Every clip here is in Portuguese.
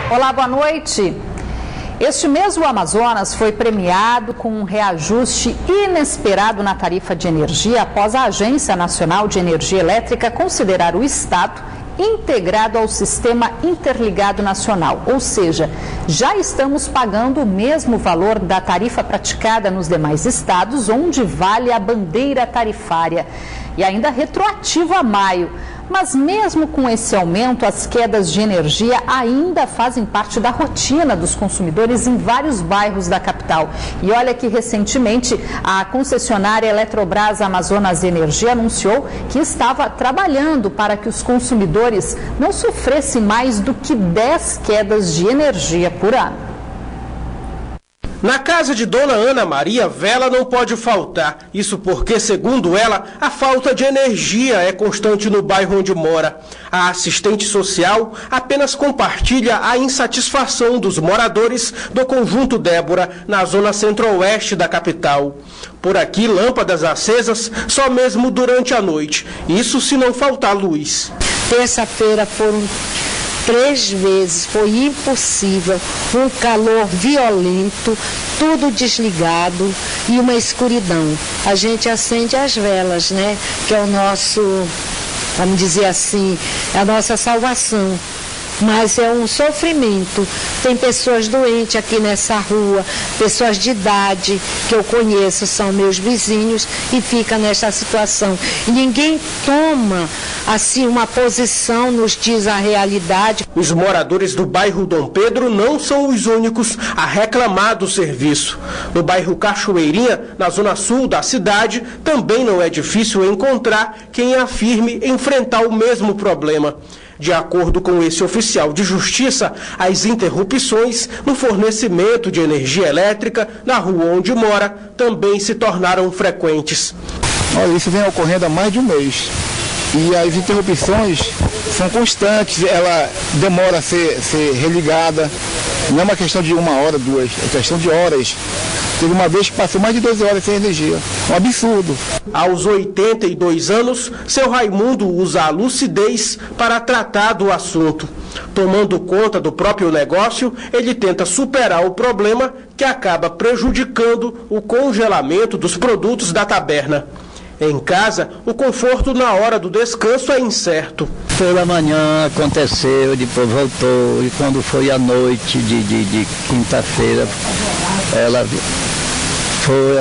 Olá, boa noite. Este mês o Amazonas foi premiado com um reajuste inesperado na tarifa de energia após a Agência Nacional de Energia Elétrica considerar o estado integrado ao Sistema Interligado Nacional, ou seja, já estamos pagando o mesmo valor da tarifa praticada nos demais estados, onde vale a bandeira tarifária, e ainda retroativo a maio. Mas mesmo com esse aumento, as quedas de energia ainda fazem parte da rotina dos consumidores em vários bairros da capital. E olha que recentemente a concessionária Eletrobras Amazonas Energia anunciou que estava trabalhando para que os consumidores não sofressem mais do que 10 quedas de energia por ano. Na casa de Dona Ana Maria, vela não pode faltar. Isso porque, segundo ela, a falta de energia é constante no bairro onde mora. A assistente social apenas compartilha a insatisfação dos moradores do Conjunto Débora, na zona centro-oeste da capital. Por aqui, lâmpadas acesas só mesmo durante a noite. Isso se não faltar luz. Terça-feira foram 3 vezes, foi impossível, um calor violento, tudo desligado e uma escuridão. A gente acende as velas, né? Que é o nosso, vamos dizer assim, a nossa salvação. Mas é um sofrimento. Tem pessoas doentes aqui nessa rua, pessoas de idade que eu conheço, são meus vizinhos e fica nessa situação. E ninguém toma assim uma posição, nos diz a realidade. Os moradores do bairro Dom Pedro não são os únicos a reclamar do serviço. No bairro Cachoeirinha, na zona sul da cidade, também não é difícil encontrar quem afirme enfrentar o mesmo problema. De acordo com esse oficial de justiça, as interrupções no fornecimento de energia elétrica na rua onde mora também se tornaram frequentes. Olha, isso vem ocorrendo há mais de um mês. E as interrupções são constantes, ela demora a ser religada. Não é uma questão de 1 hora, 2, é questão de horas. Teve uma vez que passou mais de 12 horas sem energia. Um absurdo. Aos 82 anos, seu Raimundo usa a lucidez para tratar do assunto. Tomando conta do próprio negócio, ele tenta superar o problema que acaba prejudicando o congelamento dos produtos da taberna. Em casa, o conforto na hora do descanso é incerto. Pela manhã aconteceu, depois voltou, e quando foi à noite de quinta-feira, ela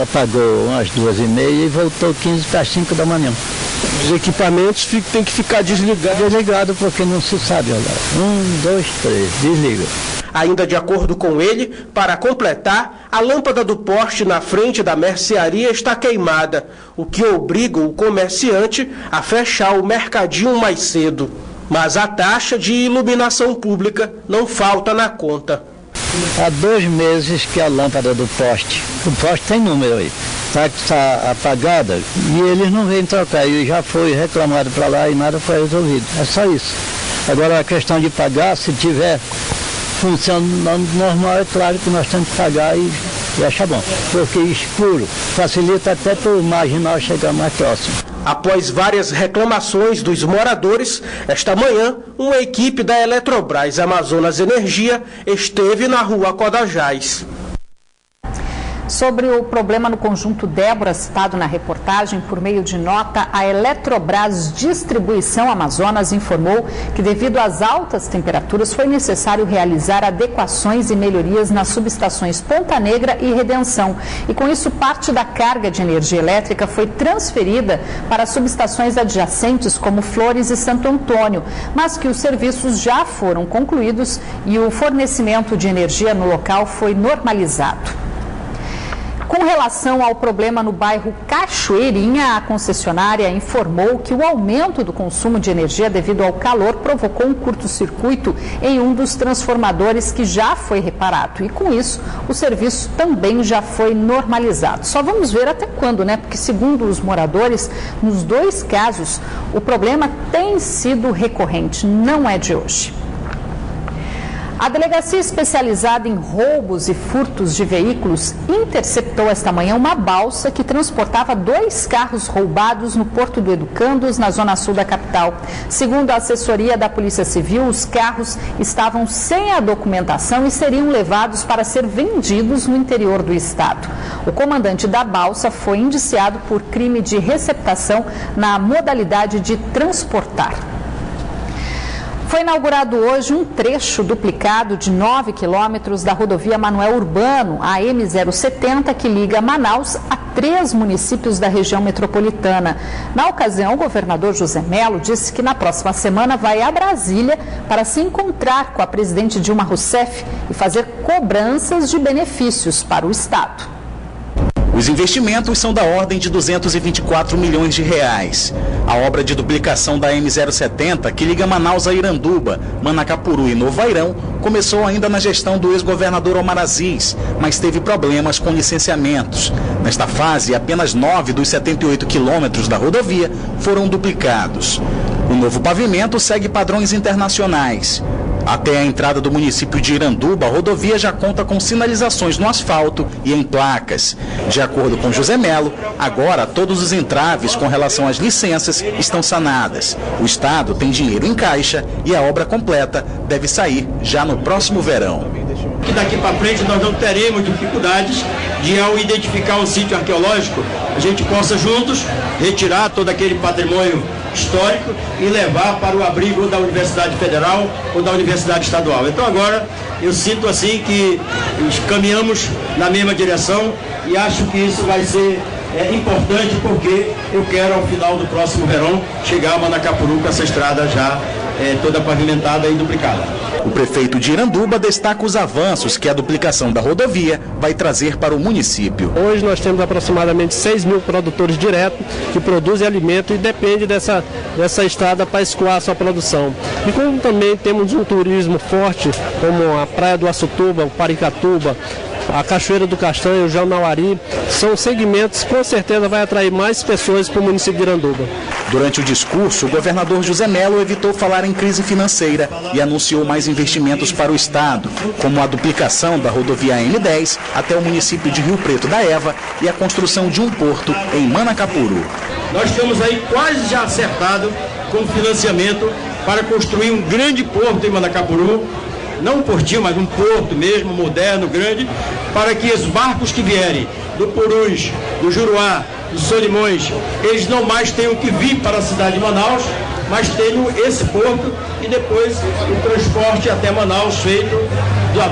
apagou umas 2h30 e voltou 15 para as 5 da manhã. Os equipamentos têm que ficar desligados. Desligado porque não se sabe olhar. 1, 2, 3, desliga. Ainda de acordo com ele, para completar, a lâmpada do poste na frente da mercearia está queimada, o que obriga o comerciante a fechar o mercadinho mais cedo. Mas a taxa de iluminação pública não falta na conta. Há 2 meses que a lâmpada do poste, o poste tem número aí, está apagada e eles não vêm trocar. E já foi reclamado para lá e nada foi resolvido. É só isso. Agora a questão de pagar, se tiver funcionando normal, é claro que nós temos que pagar e achar bom. Porque escuro facilita até para o marginal chegar mais próximo. Após várias reclamações dos moradores, esta manhã, uma equipe da Eletrobras Amazonas Energia esteve na rua Codajás. Sobre o problema no Conjunto Débora, citado na reportagem, por meio de nota, a Eletrobras Distribuição Amazonas informou que, devido às altas temperaturas, foi necessário realizar adequações e melhorias nas subestações Ponta Negra e Redenção. E, com isso, parte da carga de energia elétrica foi transferida para subestações adjacentes, como Flores e Santo Antônio, mas que os serviços já foram concluídos e o fornecimento de energia no local foi normalizado. Com relação ao problema no bairro Cachoeirinha, a concessionária informou que o aumento do consumo de energia devido ao calor provocou um curto-circuito em um dos transformadores que já foi reparado. E com isso, o serviço também já foi normalizado. Só vamos ver até quando, né? Porque, segundo os moradores, nos 2 casos, o problema tem sido recorrente, não é de hoje. A delegacia especializada em roubos e furtos de veículos interceptou esta manhã uma balsa que transportava 2 carros roubados no Porto do Educandos, na zona sul da capital. Segundo a assessoria da Polícia Civil, os carros estavam sem a documentação e seriam levados para ser vendidos no interior do estado. O comandante da balsa foi indiciado por crime de receptação na modalidade de transportar. Foi inaugurado hoje um trecho duplicado de 9 quilômetros da rodovia Manoel Urbano, a M070, que liga Manaus a 3 municípios da região metropolitana. Na ocasião, o governador José Mello disse que na próxima semana vai a Brasília para se encontrar com a presidente Dilma Rousseff e fazer cobranças de benefícios para o estado. Os investimentos são da ordem de 224 milhões de reais. A obra de duplicação da M070, que liga Manaus a Iranduba, Manacapuru e Novo Airão, começou ainda na gestão do ex-governador Omar Aziz, mas teve problemas com licenciamentos. Nesta fase, apenas 9 dos 78 quilômetros da rodovia foram duplicados. O novo pavimento segue padrões internacionais. Até a entrada do município de Iranduba, a rodovia já conta com sinalizações no asfalto e em placas. De acordo com José Mello, agora todos os entraves com relação às licenças estão sanadas. O estado tem dinheiro em caixa e a obra completa deve sair já no próximo verão. Que daqui para frente nós não teremos dificuldades de, ao identificar um sítio arqueológico, a gente possa juntos retirar todo aquele patrimônio histórico e levar para o abrigo da Universidade Federal ou da Universidade Estadual. Então agora eu sinto assim que caminhamos na mesma direção e acho que isso vai ser importante, porque eu quero ao final do próximo verão chegar a Manacapuru com essa estrada já toda pavimentada e duplicada. O prefeito de Iranduba destaca os avanços que a duplicação da rodovia vai trazer para o município. Hoje nós temos aproximadamente 6 mil produtores diretos que produzem alimento e dependem dessa estrada para escoar a sua produção. E como também temos um turismo forte, como a Praia do Açutuba, o Paricatuba, a Cachoeira do Castanho, o Jaunauari, são segmentos que com certeza vai atrair mais pessoas para o município de Iranduba. Durante o discurso, o governador José Mello evitou falar em crise financeira e anunciou mais investimentos para o estado, como a duplicação da rodovia M10 até o município de Rio Preto da Eva e a construção de um porto em Manacapuru. Nós estamos aí quase já acertado com financiamento para construir um grande porto em Manacapuru, não um portinho, mas um porto mesmo, moderno, grande, para que os barcos que vierem do Purus, do Juruá, do Solimões, eles não mais tenham que vir para a cidade de Manaus, mas tenham esse porto e depois o transporte até Manaus feito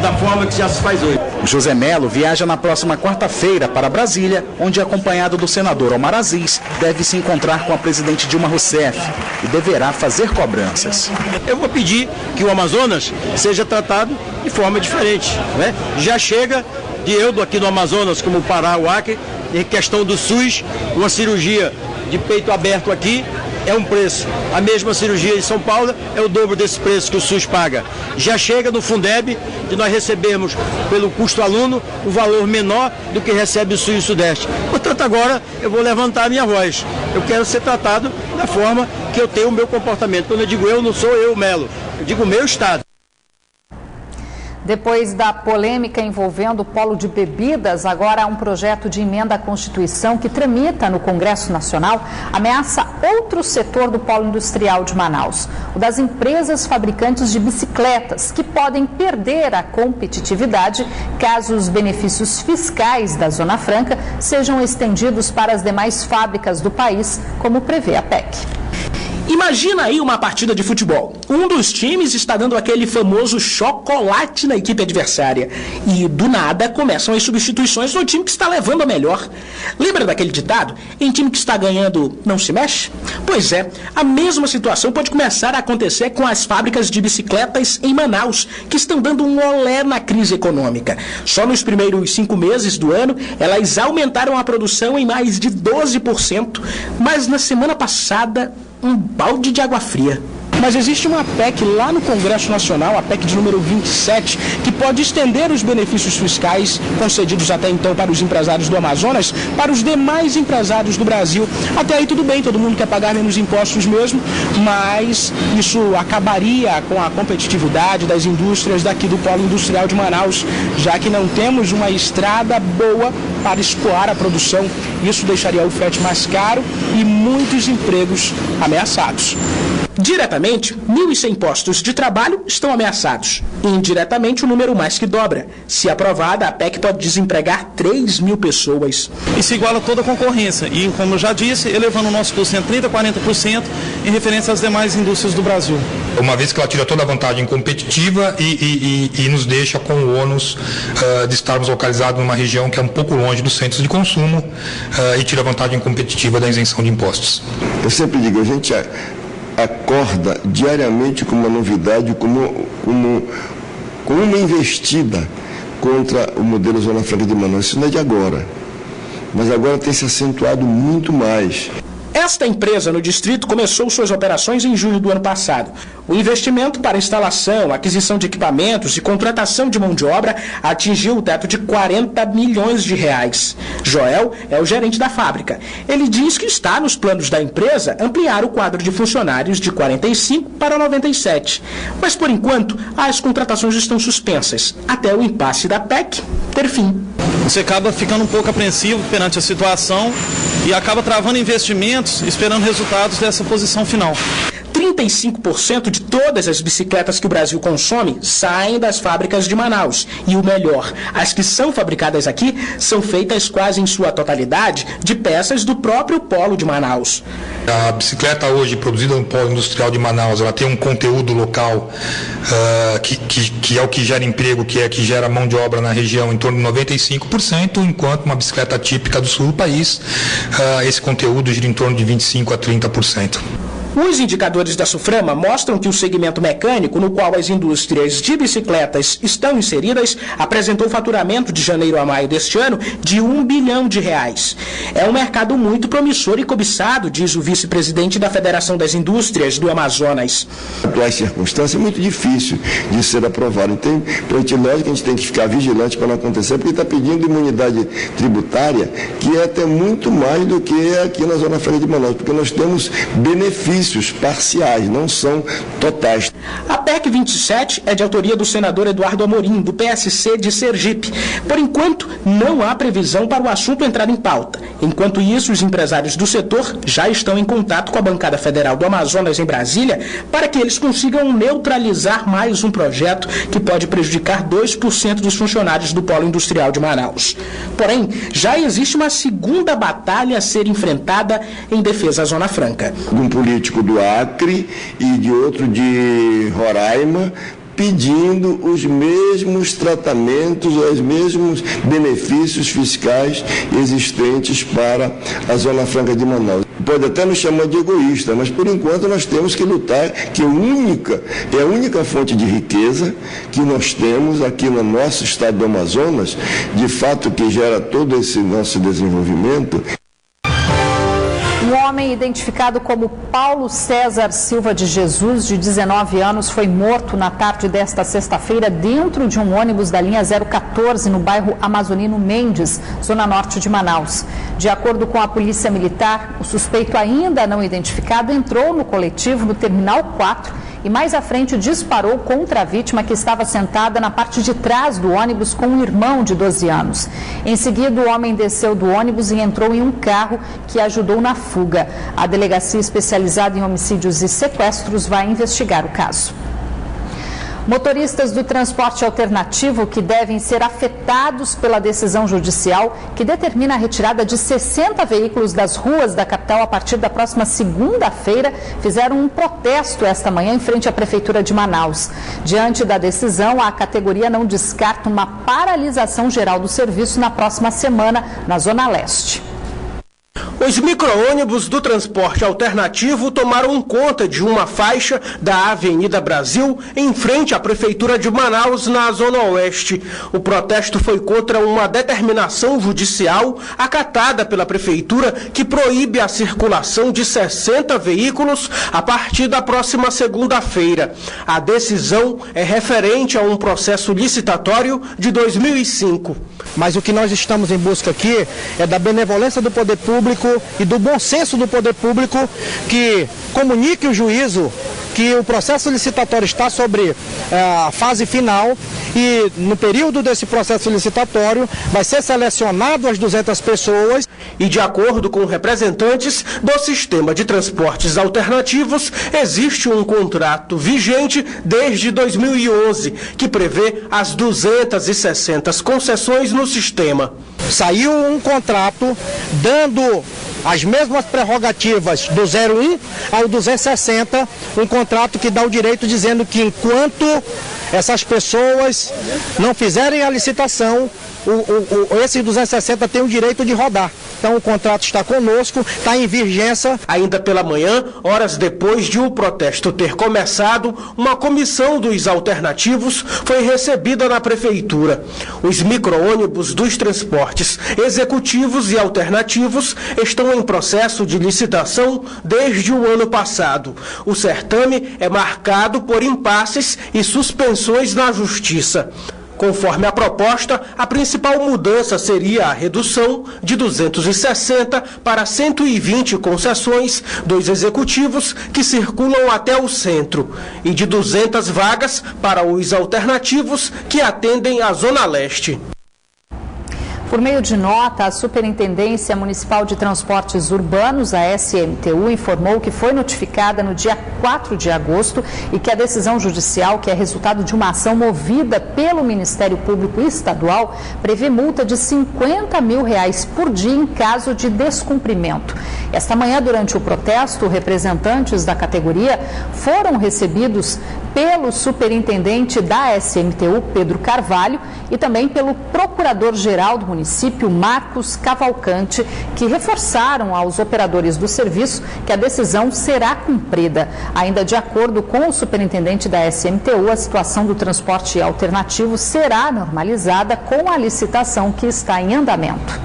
da forma que já se faz hoje. José Mello viaja na próxima quarta-feira para Brasília, onde, acompanhado do senador Omar Aziz, deve se encontrar com a presidente Dilma Rousseff e deverá fazer cobranças. Eu vou pedir que o Amazonas seja tratado de forma diferente, né? Já chega de eu aqui no Amazonas, como o Pará, o Acre, em questão do SUS, uma cirurgia de peito aberto aqui é um preço. A mesma cirurgia em São Paulo é o dobro desse preço que o SUS paga. Já chega no Fundeb de nós recebermos, pelo custo aluno, o valor menor do que recebe o Sul e o Sudeste. Portanto, agora eu vou levantar a minha voz. Eu quero ser tratado da forma que eu tenho o meu comportamento. Quando eu digo eu, não sou eu, Melo. Eu digo o meu Estado. Depois da polêmica envolvendo o polo de bebidas, agora há um projeto de emenda à Constituição que tramita no Congresso Nacional, ameaça outro setor do polo industrial de Manaus, o das empresas fabricantes de bicicletas, que podem perder a competitividade caso os benefícios fiscais da Zona Franca sejam estendidos para as demais fábricas do país, como prevê a PEC. Imagina aí uma partida de futebol. Um dos times está dando aquele famoso chocolate na equipe adversária. E do nada começam as substituições no time que está levando a melhor. Lembra daquele ditado? Em time que está ganhando, não se mexe? Pois é, a mesma situação pode começar a acontecer com as fábricas de bicicletas em Manaus, que estão dando um olé na crise econômica. Só nos primeiros 5 meses do ano, elas aumentaram a produção em mais de 12%. Mas na semana passada, um balde de água fria. Mas existe uma PEC lá no Congresso Nacional, a PEC de número 27, que pode estender os benefícios fiscais concedidos até então para os empresários do Amazonas para os demais empresários do Brasil. Até aí tudo bem, todo mundo quer pagar menos impostos mesmo, mas isso acabaria com a competitividade das indústrias daqui do Polo Industrial de Manaus, já que não temos uma estrada boa para escoar a produção. Isso deixaria o frete mais caro e muitos empregos ameaçados. Diretamente, 1.100 postos de trabalho estão ameaçados. Indiretamente, o número mais que dobra. Se aprovada, a PEC pode desempregar 3.000 pessoas. E se iguala toda a concorrência. E, como eu já disse, elevando o nosso custo em 30% a 40% em referência às demais indústrias do Brasil. Uma vez que ela tira toda a vantagem competitiva e nos deixa com o ônus de estarmos localizados numa região que é um pouco longe dos centros de consumo e tira a vantagem competitiva da isenção de impostos. Eu sempre digo, a gente acorda diariamente com uma novidade, com uma investida contra o modelo Zona Franca de Manaus. Isso não é de agora, mas agora tem se acentuado muito mais. Esta empresa no distrito começou suas operações em julho do ano passado. O investimento para instalação, aquisição de equipamentos e contratação de mão de obra atingiu o teto de 40 milhões de reais. Joel é o gerente da fábrica. Ele diz que está nos planos da empresa ampliar o quadro de funcionários de 45 para 97. Mas, por enquanto, as contratações estão suspensas, até o impasse da PEC ter fim. Você acaba ficando um pouco apreensivo perante a situação e acaba travando investimentos, esperando resultados dessa posição final. 35% de todas as bicicletas que o Brasil consome saem das fábricas de Manaus. E o melhor, as que são fabricadas aqui são feitas quase em sua totalidade de peças do próprio Polo de Manaus. A bicicleta hoje produzida no Polo Industrial de Manaus, ela tem um conteúdo local que é o que gera emprego, que gera mão de obra na região em torno de 95%, enquanto uma bicicleta típica do sul do país, esse conteúdo gira em torno de 25% a 30%. Os indicadores da Suframa mostram que o segmento mecânico, no qual as indústrias de bicicletas estão inseridas, apresentou faturamento de janeiro a maio deste ano de R$1 bilhão. É um mercado muito promissor e cobiçado, diz o vice-presidente da Federação das Indústrias do Amazonas. Em atuais circunstâncias é muito difícil de ser aprovado. Então, lógico que a gente tem que ficar vigilante para não acontecer, porque está pedindo imunidade tributária, que é até muito mais do que aqui na Zona Franca de Manaus, porque nós temos benefícios parciais, não são totais. A PEC 27 é de autoria do senador Eduardo Amorim, do PSC de Sergipe. Por enquanto, não há previsão para o assunto entrar em pauta. Enquanto isso, os empresários do setor já estão em contato com a bancada federal do Amazonas em Brasília para que eles consigam neutralizar mais um projeto que pode prejudicar 2% dos funcionários do Polo Industrial de Manaus. Porém, já existe uma segunda batalha a ser enfrentada em defesa à Zona Franca. Um político do Acre e de outro de Roraima, pedindo os mesmos tratamentos, os mesmos benefícios fiscais existentes para a Zona Franca de Manaus. Pode até nos chamar de egoísta, mas por enquanto nós temos que lutar, que é a única fonte de riqueza que nós temos aqui no nosso estado do Amazonas, de fato que gera todo esse nosso desenvolvimento. Um homem identificado como Paulo César Silva de Jesus, de 19 anos, foi morto na tarde desta sexta-feira dentro de um ônibus da linha 014 no bairro Amazonino Mendes, zona norte de Manaus. De acordo com a Polícia Militar, o suspeito ainda não identificado entrou no coletivo no Terminal 4 e mais à frente disparou contra a vítima que estava sentada na parte de trás do ônibus com um irmão de 12 anos. Em seguida, o homem desceu do ônibus e entrou em um carro que ajudou na fuga. A delegacia especializada em homicídios e sequestros vai investigar o caso. Motoristas do transporte alternativo que devem ser afetados pela decisão judicial que determina a retirada de 60 veículos das ruas da capital a partir da próxima segunda-feira fizeram um protesto esta manhã em frente à Prefeitura de Manaus. Diante da decisão, a categoria não descarta uma paralisação geral do serviço na próxima semana na Zona Leste. Os micro-ônibus do transporte alternativo tomaram conta de uma faixa da Avenida Brasil em frente à Prefeitura de Manaus, na Zona Oeste. O protesto foi contra uma determinação judicial acatada pela Prefeitura que proíbe a circulação de 60 veículos a partir da próxima segunda-feira. A decisão é referente a um processo licitatório de 2005. Mas o que nós estamos em busca aqui é da benevolência do poder público e do bom senso do poder público, que comunique o juízo que o processo licitatório está sobre a fase final e no período desse processo licitatório vai ser selecionado as 200 pessoas. E de acordo com representantes do sistema de transportes alternativos, existe um contrato vigente desde 2011 que prevê as 260 concessões no sistema. Saiu um contrato dando as mesmas prerrogativas do 01 ao 260, um contrato que dá o direito dizendo que enquanto essas pessoas não fizerem a licitação, esse 260 tem o direito de rodar. Então o contrato está conosco, está em vigência. Ainda pela manhã, horas depois de o protesto ter começado, uma comissão dos alternativos foi recebida na Prefeitura. Os micro-ônibus dos transportes executivos e alternativos estão em processo de licitação desde o ano passado. O certame é marcado por impasses e suspensões na Justiça. Conforme a proposta, a principal mudança seria a redução de 260 para 120 concessões dos executivos que circulam até o centro e de 200 vagas para os alternativos que atendem a Zona Leste. Por meio de nota, a Superintendência Municipal de Transportes Urbanos, a SMTU, informou que foi notificada no dia 4 de agosto e que a decisão judicial, que é resultado de uma ação movida pelo Ministério Público Estadual, prevê multa de R$50 mil por dia em caso de descumprimento. Esta manhã, durante o protesto, representantes da categoria foram recebidos pelo superintendente da SMTU, Pedro Carvalho, e também pelo procurador-geral do município, Marcos Cavalcante, que reforçaram aos operadores do serviço que a decisão será cumprida. Ainda de acordo com o superintendente da SMTU, a situação do transporte alternativo será normalizada com a licitação que está em andamento.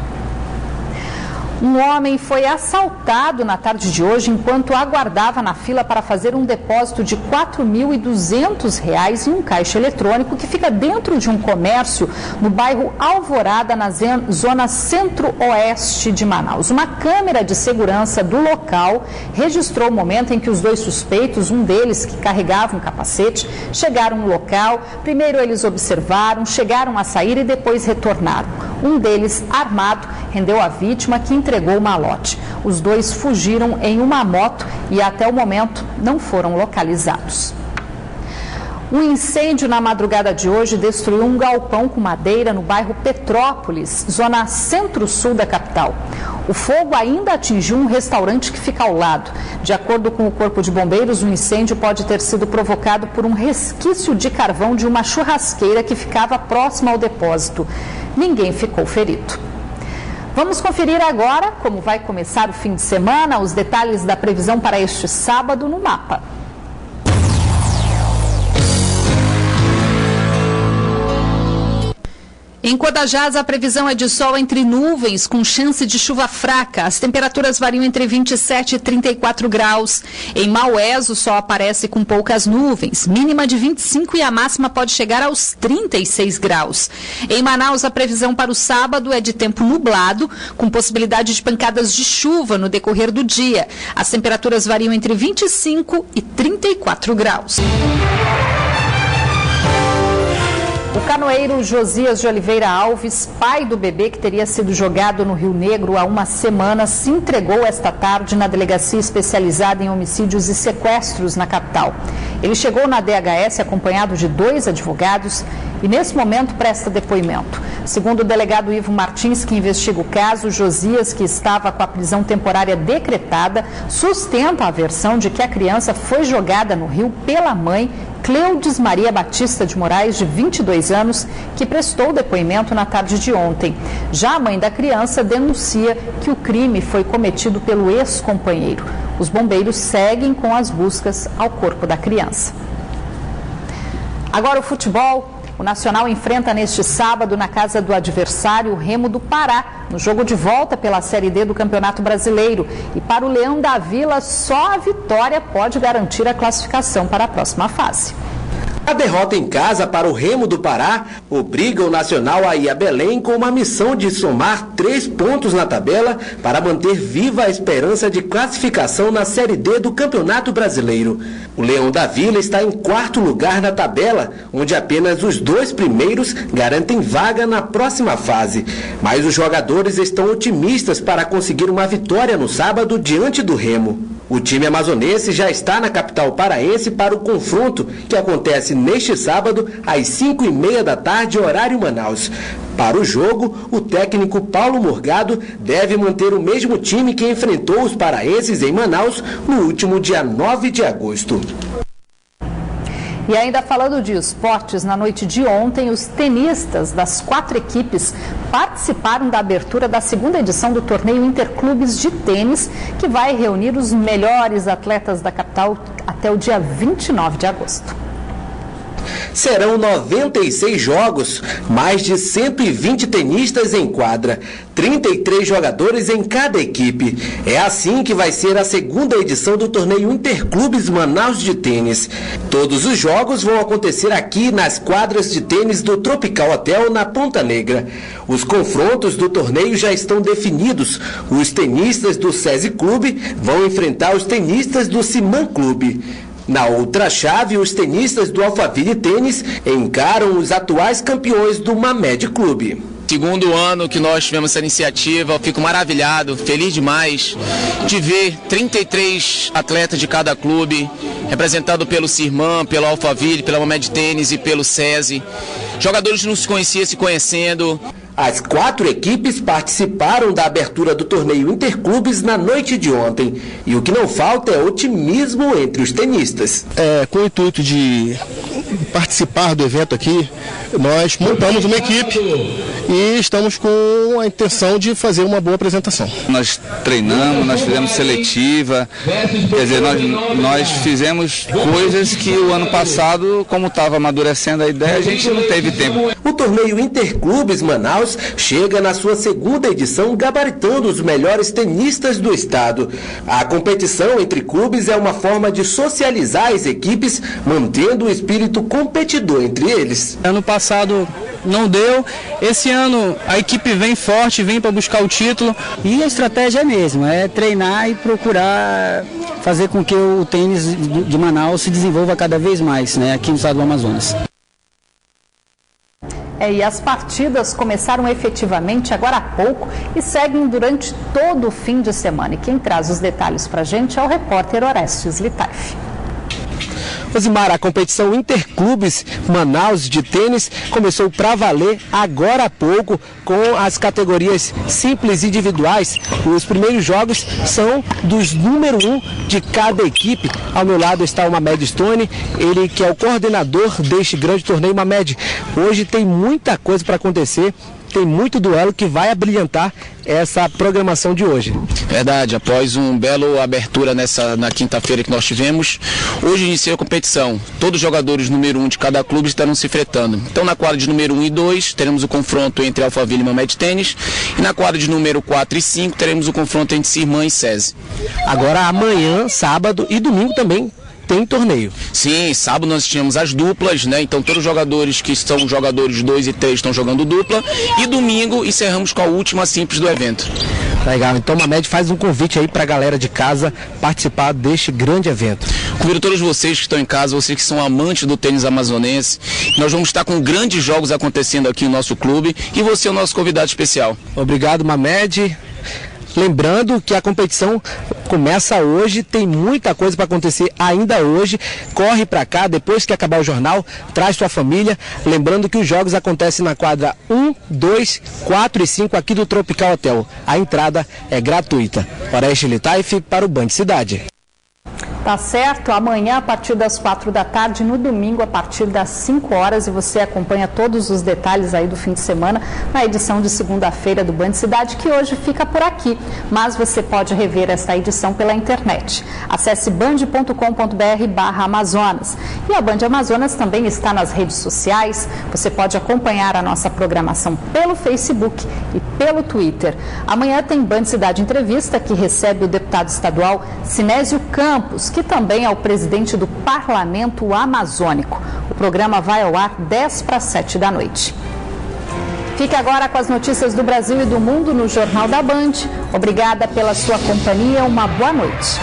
Um homem foi assaltado na tarde de hoje enquanto aguardava na fila para fazer um depósito de R$ 4.200 em um caixa eletrônico que fica dentro de um comércio no bairro Alvorada, na zona centro-oeste de Manaus. Uma câmera de segurança do local registrou o momento em que os dois suspeitos, um deles que carregava um capacete, chegaram no local. Primeiro eles observaram, chegaram a sair e depois retornaram. Um deles, armado, rendeu a vítima, que entregou o malote. Os dois fugiram em uma moto e até o momento não foram localizados. Um incêndio na madrugada de hoje destruiu um galpão com madeira no bairro Petrópolis, zona centro-sul da capital. O fogo ainda atingiu um restaurante que fica ao lado. De acordo com o Corpo de Bombeiros, o incêndio pode ter sido provocado por um resquício de carvão de uma churrasqueira que ficava próxima ao depósito. Ninguém ficou ferido. Vamos conferir agora como vai começar o fim de semana, os detalhes da previsão para este sábado no mapa. Em Codajás, a previsão é de sol entre nuvens, com chance de chuva fraca. As temperaturas variam entre 27 e 34 graus. Em Maués, o sol aparece com poucas nuvens, mínima de 25 e a máxima pode chegar aos 36 graus. Em Manaus, a previsão para o sábado é de tempo nublado, com possibilidade de pancadas de chuva no decorrer do dia. As temperaturas variam entre 25 e 34 graus. O canoeiro Josias de Oliveira Alves, pai do bebê que teria sido jogado no Rio Negro há uma semana, se entregou esta tarde na delegacia especializada em homicídios e sequestros na capital. Ele chegou na DHS acompanhado de 2 advogados e nesse momento presta depoimento. Segundo o delegado Ivo Martins, que investiga o caso, Josias, que estava com a prisão temporária decretada, sustenta a versão de que a criança foi jogada no rio pela mãe Cleudes Maria Batista de Moraes, de 22 anos, que prestou depoimento na tarde de ontem. Já a mãe da criança denuncia que o crime foi cometido pelo ex-companheiro. Os bombeiros seguem com as buscas ao corpo da criança. Agora o futebol. O Nacional enfrenta neste sábado, na casa do adversário, o Remo do Pará, no jogo de volta pela Série D do Campeonato Brasileiro. E para o Leão da Vila, só a vitória pode garantir a classificação para a próxima fase. A derrota em casa para o Remo do Pará obriga o Nacional a ir a Belém com uma missão de somar 3 pontos na tabela para manter viva a esperança de classificação na Série D do Campeonato Brasileiro. O Leão da Vila está em 4º lugar na tabela, onde apenas os 2 primeiros garantem vaga na próxima fase. Mas os jogadores estão otimistas para conseguir uma vitória no sábado diante do Remo. O time amazonense já está na capital paraense para o confronto, que acontece neste sábado, às 5h30 da tarde, horário Manaus. Para o jogo, o técnico Paulo Morgado deve manter o mesmo time que enfrentou os paraenses em Manaus no último dia 9 de agosto. E ainda falando de esportes, na noite de ontem, os tenistas das 4 equipes participaram da abertura da 2ª edição do torneio Interclubes de Tênis, que vai reunir os melhores atletas da capital até o dia 29 de agosto. Serão 96 jogos, mais de 120 tenistas em quadra, 33 jogadores em cada equipe. É assim que vai ser a 2ª edição do torneio Interclubes Manaus de Tênis. Todos os jogos vão acontecer aqui nas quadras de tênis do Tropical Hotel, na Ponta Negra. Os confrontos do torneio já estão definidos. Os tenistas do SESI Clube vão enfrentar os tenistas do Siman Clube. Na outra chave, os tenistas do Alphaville Tênis encaram os atuais campeões do Mamed Clube. Segundo ano que nós tivemos essa iniciativa, eu fico maravilhado, feliz demais de ver 33 atletas de cada clube, representado pelo Sirman, pelo Alphaville, pela Mamed Tênis e pelo SESI. Jogadores não se conheciam, se conhecendo. As 4 equipes participaram da abertura do torneio Interclubes na noite de ontem. E o que não falta é otimismo entre os tenistas. Com o intuito de participar do evento aqui, nós montamos uma equipe e estamos com a intenção de fazer uma boa apresentação. Nós treinamos, nós fizemos seletiva, quer dizer, nós fizemos coisas que o ano passado, como estava amadurecendo a ideia, a gente não teve tempo. O torneio Interclubes Manaus chega na sua 2ª edição, gabaritando os melhores tenistas do estado. A competição entre clubes é uma forma de socializar as equipes, mantendo o espírito competidor entre eles. Ano passado não deu, esse ano a equipe vem forte, vem para buscar o título. E a estratégia é a mesma, é treinar e procurar fazer com que o tênis de Manaus se desenvolva cada vez mais, né, aqui no estado do Amazonas. E as partidas começaram efetivamente agora há pouco e seguem durante todo o fim de semana. E quem traz os detalhes para a gente é o repórter Orestes Litaif. Osimar, a competição Interclubes Manaus de tênis começou para valer agora há pouco com as categorias simples individuais. Os primeiros jogos são dos número 1 de cada equipe. Ao meu lado está o Mamed Stone, ele que é o coordenador deste grande torneio. Mamed, hoje tem muita coisa para acontecer. Tem muito duelo que vai abrilhantar essa programação de hoje. Verdade, após um belo abertura na quinta-feira que nós tivemos, hoje inicia a competição. Todos os jogadores número 1 de cada clube estarão se enfrentando. Então na quadra de número 1 e 2 teremos o confronto entre Alphaville e Mamed Tênis, e na quadra de número 4 e 5 teremos o confronto entre Sirman e SESI. Agora amanhã, sábado e domingo também tem torneio. Sim, sábado nós tínhamos as duplas, né? Então todos os jogadores que são jogadores 2 e 3 estão jogando dupla. E domingo encerramos com a última simples do evento. Legal, então o Mamed faz um convite aí para a galera de casa participar deste grande evento. Convido todos vocês que estão em casa, vocês que são amantes do tênis amazonense. Nós vamos estar com grandes jogos acontecendo aqui no nosso clube e você é o nosso convidado especial. Obrigado, Mamed. Lembrando que a competição começa hoje, tem muita coisa para acontecer ainda hoje. Corre para cá, depois que acabar o jornal, traz sua família. Lembrando que os jogos acontecem na quadra 1, 2, 4 e 5 aqui do Tropical Hotel. A entrada é gratuita. Orestes Litaif para o Band Cidade. Tá certo? Amanhã a partir das 4 da tarde, no domingo a partir das 5 horas, e você acompanha todos os detalhes aí do fim de semana na edição de segunda-feira do Band Cidade, que hoje fica por aqui, mas você pode rever esta edição pela internet. Acesse band.com.br/Amazonas. E a Band Amazonas também está nas redes sociais, você pode acompanhar a nossa programação pelo Facebook e pelo Twitter. Amanhã tem Band Cidade Entrevista, que recebe o deputado estadual Sinésio Campos, que também é o presidente do Parlamento Amazônico. O programa vai ao ar 6:50 da noite. Fique agora com as notícias do Brasil e do mundo no Jornal da Band. Obrigada pela sua companhia, uma boa noite.